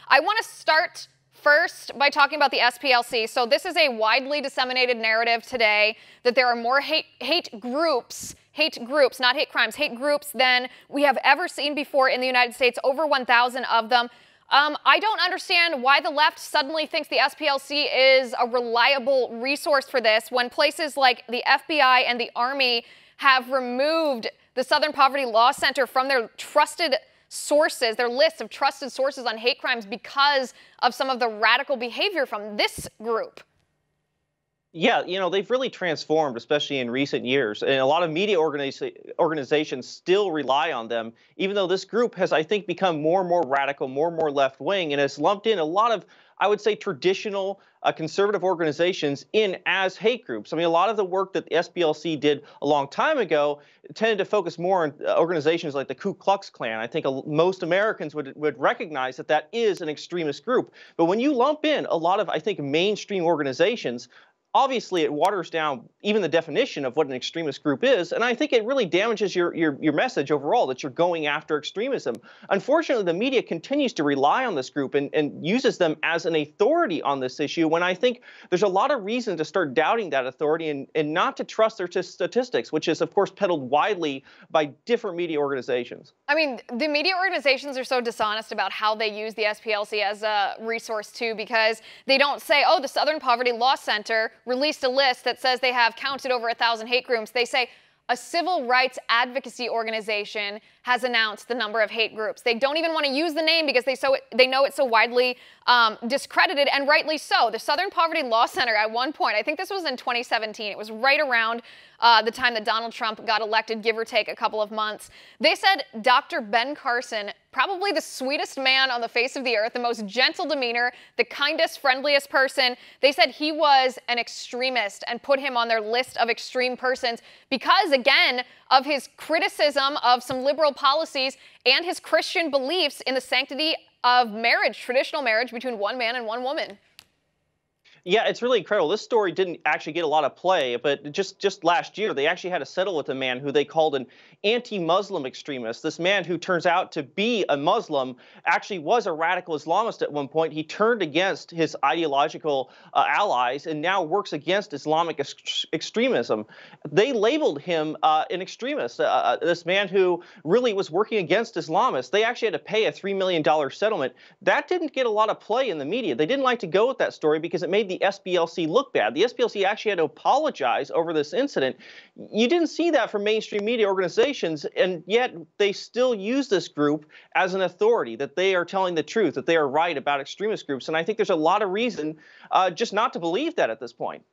I want to start first by talking about the SPLC. So this is a widely disseminated narrative today that there are more hate groups, not hate crimes, hate groups than we have ever seen before in the United States, over 1,000 of them. I don't understand why the left suddenly thinks the SPLC is a reliable resource for this when places like the FBI and the Army have removed the Southern Poverty Law Center from their trusted sources, their list of trusted sources on hate crimes because of some of the radical behavior from this group. Yeah, they've really transformed, especially in recent years. And a lot of media organizations still rely on them, even though this group has, I think, become more and more radical, more and more left wing, and has lumped in a lot of, I would say, traditional conservative organizations in as hate groups. I mean, a lot of the work that the SPLC did a long time ago tended to focus more on organizations like the Ku Klux Klan. I think most Americans would recognize that that is an extremist group. But when you lump in a lot of, I think, mainstream organizations, obviously, it waters down even the definition of what an extremist group is, and I think it really damages your message overall that you're going after extremism. Unfortunately, the media continues to rely on this group and uses them as an authority on this issue, when I think there's a lot of reason to start doubting that authority and not to trust their statistics, which is, of course, peddled widely by different media organizations. I mean, the media organizations are so dishonest about how they use the SPLC as a resource, too, because they don't say, oh, the Southern Poverty Law Center released a list that says they have counted over 1,000 hate groups. They say a civil rights advocacy organization has announced the number of hate groups. They don't even want to use the name because they know it's so widely discredited, and rightly so. The Southern Poverty Law Center at one point, I think this was in 2017, it was right around the time that Donald Trump got elected, give or take a couple of months. They said Dr. Ben Carson, probably the sweetest man on the face of the earth, the most gentle demeanor, the kindest, friendliest person. They said he was an extremist and put him on their list of extreme persons because, again, of his criticism of some liberal policies and his Christian beliefs in the sanctity of marriage, traditional marriage between one man and one woman. Yeah, it's really incredible. This story didn't actually get a lot of play, but just last year, they actually had to settle with a man who they called an anti-Muslim extremist. This man, who turns out to be a Muslim, actually was a radical Islamist at one point. He turned against his ideological allies and now works against Islamic extremism. They labeled him an extremist, this man who really was working against Islamists. They actually had to pay a $3 million settlement. That didn't get a lot of play in the media. They didn't like to go with that story because it made the SPLC look bad. The SPLC actually had to apologize over this incident. You didn't see that from mainstream media organizations, and yet they still use this group as an authority, that they are telling the truth, that they are right about extremist groups. And I think there's a lot of reason just not to believe that at this point.